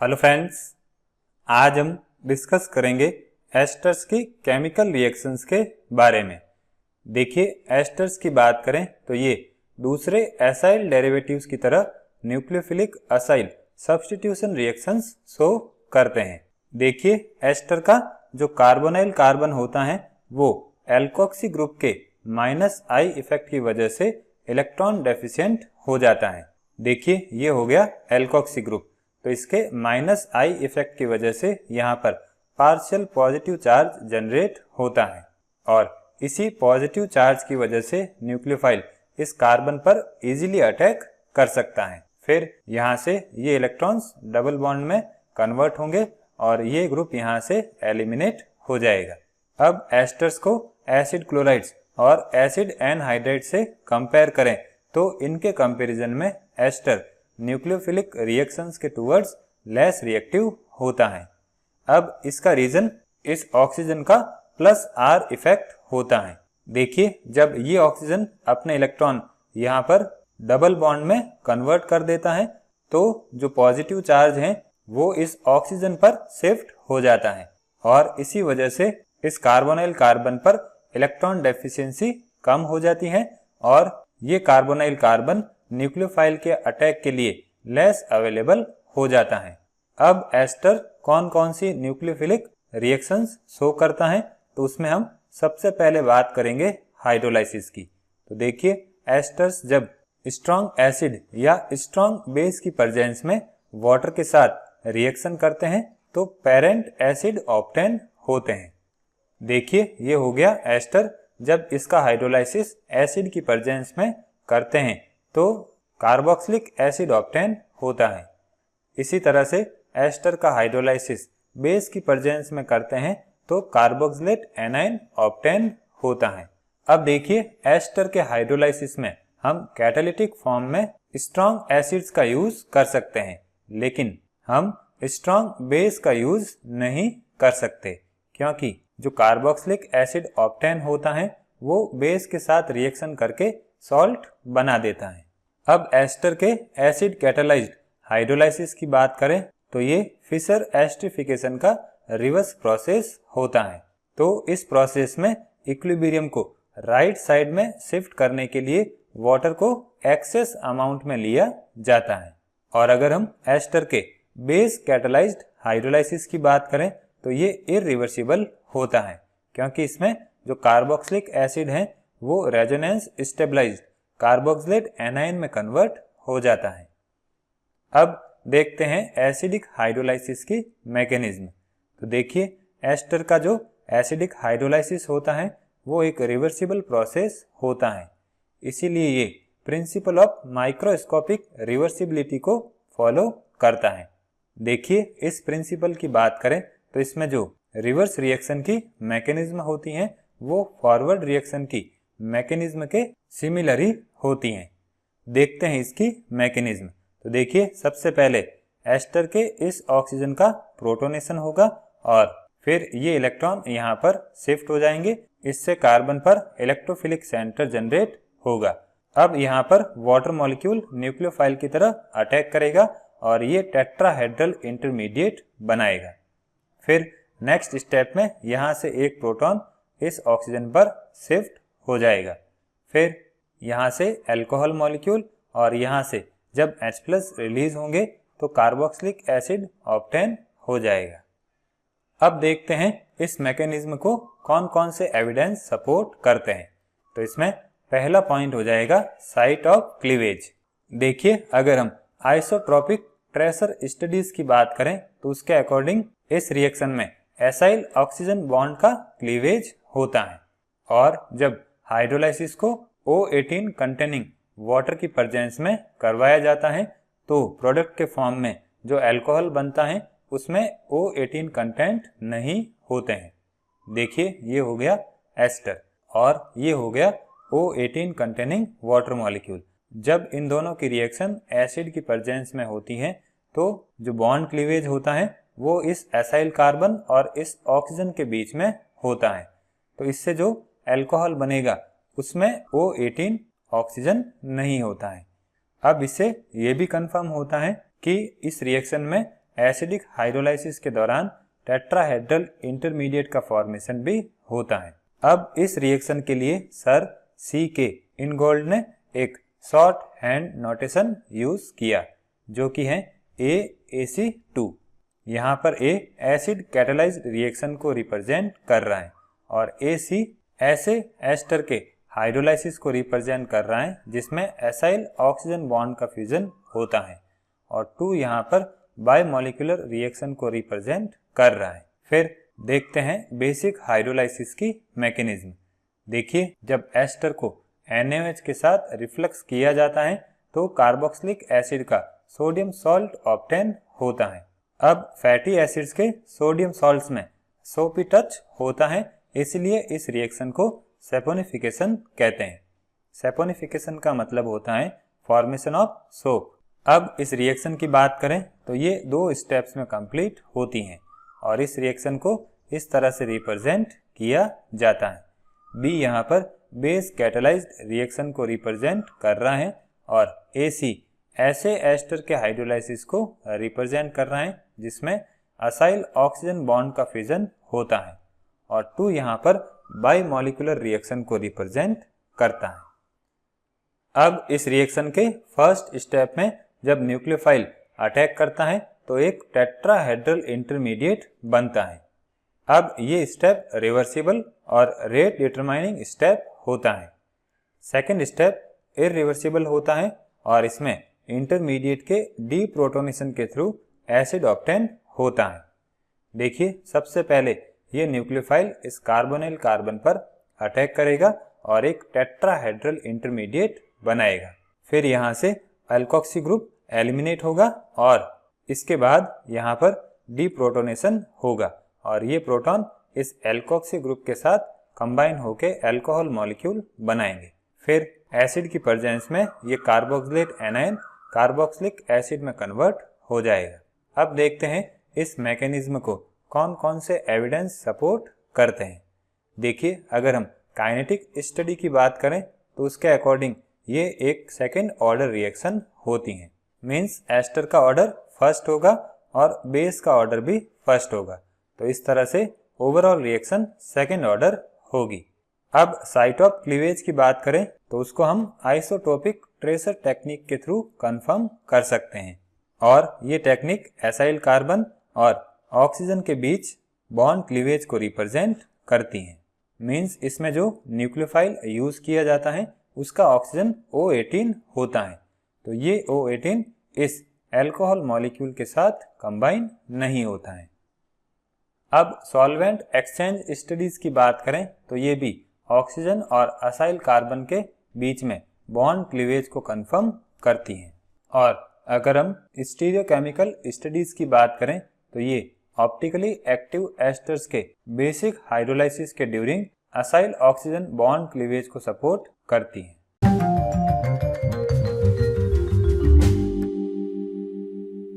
Hello friends, आज हम discuss करेंगे एस्टर्स की केमिकल रिएक्शंस के बारे में। देखिए, एस्टर्स की बात करें तो ये दूसरे एसाइल डेरिवेटिव्स की तरह nucleophilic acyl substitution reactions show करते हैं। देखिए, एस्टर का जो कार्बोनाइल कार्बन होता है वो एल्कोक्सी ग्रुप के -I इफेक्ट की वजह से इलेक्ट्रॉन डेफिशिएंट हो जाता है। देखिए, ये हो गया एल्कोक्सी ग्रुप, तो इसके -I इफेक्ट की वजह से यहाँ पर पार्शियल पॉजिटिव चार्ज जनरेट होता है और इसी पॉजिटिव चार्ज की वजह से न्यूक्लियोफाइल इस कार्बन पर इजीली अटैक कर सकता है। फिर यहाँ से ये इलेक्ट्रॉन्स डबल बॉन्ड में कन्वर्ट होंगे और ये ग्रुप यहाँ से एलिमिनेट हो जाएगा। अब एस्टर्स को एसिड क्लोराइड्स और एसिड एनहाइड्राइड से कंपेयर करें तो इनके कंपैरिजन में एस्टर न्यूक्लियोफिलिक रिएक्शंस के टुवर्ड्स लेस रिएक्टिव होता है। अब इसका रीजन इस ऑक्सीजन का +R इफेक्ट होता है। देखिए, जब ये ऑक्सीजन अपने इलेक्ट्रॉन यहाँ पर डबल बॉन्ड में कन्वर्ट कर देता है तो जो पॉजिटिव चार्ज है वो इस ऑक्सीजन पर शिफ्ट हो जाता है और इसी वजह से इस कार्बोनाइल कार्बन पर इलेक्ट्रॉन डेफिशिएंसी कम हो जाती है और ये कार्बोनाइल कार्बन न्यूक्लियोफाइल के अटैक के लिए लेस अवेलेबल हो जाता है। अब एस्टर कौन कौन सी न्यूक्लियोफिलिक रिएक्शंस शो करता है तो उसमें हम सबसे पहले बात करेंगे हाइड्रोलाइसिस की। तो देखिए, एस्टर्स जब स्ट्रॉन्ग एसिड या स्ट्रॉन्ग बेस की प्रेजेंस में वाटर के साथ रिएक्शन करते हैं तो पेरेंट एसिड ऑब्टेन होते हैं। देखिए, ये हो गया एस्टर जब इसका हाइड्रोलाइसिस एसिड की प्रेजेंस में करते हैं तो कार्बोक्सिलिक एसिड ऑब्टेन होता है। इसी तरह से एस्टर का हाइड्रोलाइसिस बेस की प्रेजेंस में करते हैं तो कार्बोक्सिलेट एनाइन ऑब्टेन होता है। अब देखिए, एस्टर के हाइड्रोलाइसिस में हम कैटालिटिक फॉर्म में स्ट्रॉन्ग एसिड्स का यूज कर सकते हैं, लेकिन हम स्ट्रॉन्ग बेस का यूज नहीं कर सकते क्योंकि जो कार्बोक्सिलिक एसिड ऑब्टेन होता है वो बेस के साथ रिएक्शन करके सॉल्ट बना देता है। अब एस्टर के एसिड कैटालाइज्ड हाइड्रोलाइसिस की बात करें तो ये फिशर एस्टरिफिकेशन का रिवर्स प्रोसेस होता है। तो इस प्रोसेस में इक्विलिब्रियम को राइट साइड में शिफ्ट करने के लिए वाटर को एक्सेस अमाउंट में लिया जाता है। और अगर हम एस्टर के बेस कैटालाइज्ड हाइड्रोलाइसिस की बात करें तो ये इरिवर्सिबल होता है क्योंकि इसमें जो कार्बोक्सिलिक एसिड है वो रेजोनेंस स्टेबलाइज्ड कार्बोक्सिलेट एनाइन में कन्वर्ट हो जाता है। अब देखते हैं एसिडिक हाइड्रोलाइसिस की मैकेनिज्म। तो देखिए, एस्टर का जो एसिडिक हाइड्रोलाइसिस होता है वो एक रिवर्सिबल प्रोसेस होता है, इसीलिए ये प्रिंसिपल ऑफ माइक्रोस्कोपिक रिवर्सिबिलिटी को फॉलो करता है। देखिए, इस प्रिंसिपल की बात करें तो इसमें जो रिवर्स रिएक्शन की मैकेनिज्म होती हैं वो फॉरवर्ड रिएक्शन की मैकेनिज्म के सिमिलर ही होती हैं। देखते हैं इसकी मैकेनिज्म। तो देखिए, सबसे पहले एस्टर के इस ऑक्सीजन का प्रोटोनेशन होगा और फिर ये इलेक्ट्रॉन यहाँ पर शिफ्ट हो जाएंगे, इससे कार्बन पर इलेक्ट्रोफिलिक सेंटर जनरेट होगा। अब यहाँ पर वाटर मॉलिक्यूल न्यूक्लियोफाइल की तरह अटैक करेगा और ये टेट्राहेड्रल इंटरमीडिएट बनाएगा। फिर नेक्स्ट स्टेप में यहाँ से एक प्रोटॉन इस ऑक्सीजन पर शिफ्ट हो जाएगा। फिर यहाँ से अल्कोहल मॉलिक्यूल और यहाँ से जब H+ रिलीज होंगे तो कार्बोक्सिलिक एसिड ऑब्टेन हो जाएगा। अब देखते हैं इस मैकेनिज्म को कौन कौन से एविडेंस सपोर्ट करते हैं। तो इसमें पहला पॉइंट हो जाएगा साइट ऑफ क्लीवेज। देखिए, अगर हम आइसोट्रोपिक ट्रेसर स्टडीज की बात करें तो उसके अकॉर्डिंग इस रिएक्शन में एसाइल ऑक्सीजन बॉन्ड का क्लीवेज होता है और जब हाइड्रोलाइसिस को O18 कंटेनिंग वाटर की प्रेजेंस में करवाया जाता है तो प्रोडक्ट के फॉर्म में जो अल्कोहल बनता है उसमें O18 कंटेंट नहीं होते हैं। देखिए, ये हो गया एस्टर और ये हो गया O18 कंटेनिंग वाटर मॉलिक्यूल। जब इन दोनों की रिएक्शन एसिड की प्रेजेंस में होती है तो जो बॉन्ड क्लीवेज होता है वो इस एसाइल कार्बन और इस ऑक्सीजन के बीच में होता है, तो इससे जो अल्कोहल बनेगा उसमें O18 ऑक्सीजन नहीं होता है। अब इससे ये भी कंफर्म होता है कि इस रिएक्शन में एसिडिक हाइड्रोलाइसिस के दौरान टेट्राहेड्रल इंटरमीडिएट का फॉर्मेशन भी होता है। अब इस रिएक्शन के लिए सर C.K. इनगोल्ड ने एक शॉर्ट हैंड नोटेशन यूज किया जो कि है AAC2। यहाँ पर A एसिड कैटालाइज्ड रिएक्शन को रिप्रेजेंट कर रहा है और AC ऐसे एस्टर के हाइड्रोलाइसिस को रिप्रेजेंट कर रहा है जिसमें एसाइल ऑक्सीजन बॉन्ड का फ्यूजन होता है, और 2 यहाँ पर बायोमोलिकुलर रिएक्शन को रिप्रेजेंट कर रहा है। फिर देखते हैं बेसिक हाइड्रोलाइसिस की मैकेनिज्म। देखिए, जब एस्टर को NaOH के साथ रिफ्लक्स किया जाता है तो कार्बोक्सिलिक एसिड का सोडियम सॉल्ट ऑब्टेन होता है। अब फैटी एसिड्स के सोडियम सॉल्ट्स में सोपी टच होता है, इसलिए इस रिएक्शन को सैपोनिफिकेशन कहते हैं। सैपोनिफिकेशन का मतलब होता है फॉर्मेशन ऑफ सोप। अब इस रिएक्शन की बात करें तो ये 2 स्टेप्स में कंप्लीट होती हैं और इस रिएक्शन को इस तरह से रिप्रेजेंट किया जाता है। B यहाँ पर बेस कैटालाइज्ड रिएक्शन को रिप्रेजेंट कर रहा है और AC ऐसे एस्टर के हाइड्रोलाइसिस को रिप्रेजेंट कर रहा है जिसमें असाइल ऑक्सीजन बॉन्ड का फ्यूजन होता है, और 2 यहाँ पर बायोमोलिकुलर रिएक्शन को रिप्रेजेंट करता है। अब इस रिएक्शन के फर्स्ट स्टेप में जब न्यूक्लियोफाइल अटैक करता है तो एक टेट्राहेड्रल इंटरमीडिएट बनता है। अब ये स्टेप रिवर्सिबल और रेट डिटरमाइनिंग स्टेप होता है। सेकेंड स्टेप इरिवर्सिबल होता है और इसमें इंटरमीडिएट के डीप्रोटोनेशन के थ्रू एसिड ऑब्टेन होता है। देखिए, सबसे पहले ये न्यूक्लियोफाइल इस कार्बोनिल कार्बन पर अटैक करेगा और एक टेट्राहेड्रल इंटरमीडिएट बनाएगा। फिर यहाँ से अल्कोक्सी ग्रुप एलिमिनेट होगा और इसके बाद यहाँ पर डीप्रोटोनेशन होगा और ये प्रोटॉन इस एल्कोक्सी ग्रुप के साथ कंबाइन होकर अल्कोहल मॉलिक्यूल बनाएंगे। फिर एसिड की प्रेजेंस में ये कार्बोक्सिलेट एनायन कार्बोक्सिलिक एसिड में कन्वर्ट हो जाएगा। अब देखते हैं इस मैकेनिज्म को कौन कौन से एविडेंस सपोर्ट करते हैं। देखिए, अगर हम काइनेटिक स्टडी की बात करें तो उसके अकॉर्डिंग ये एक सेकेंड ऑर्डर रिएक्शन होती हैं। मीन्स एस्टर का ऑर्डर फर्स्ट होगा और बेस का ऑर्डर भी फर्स्ट होगा, तो इस तरह से ओवरऑल रिएक्शन सेकेंड ऑर्डर होगी। अब साइट ऑफ क्लीवेज की बात करें तो उसको हम आइसोटोपिक ट्रेसर टेक्निक के थ्रू कंफर्म कर सकते हैं, और ये टेक्निक एसाइल कार्बन और ऑक्सीजन के बीच बॉन्ड क्लीवेज को रिप्रेजेंट करती हैं। मीन्स इसमें जो न्यूक्लियोफाइल यूज किया जाता है उसका ऑक्सीजन O18 होता है, तो ये O18 इस एल्कोहल मॉलिक्यूल के साथ कंबाइन नहीं होता है। अब सॉल्वेंट एक्सचेंज स्टडीज की बात करें तो ये भी ऑक्सीजन और असाइल कार्बन के बीच में बॉन्ड क्लीवेज को कंफर्म करती हैं। और अगर हम स्टीरियोकेमिकल स्टडीज की बात करें तो ये ऑप्टिकली एक्टिव एस्टर्स के बेसिक हाइड्रोलाइसिस के during acyl oxygen bond cleavage को सपोर्ट करती हैं।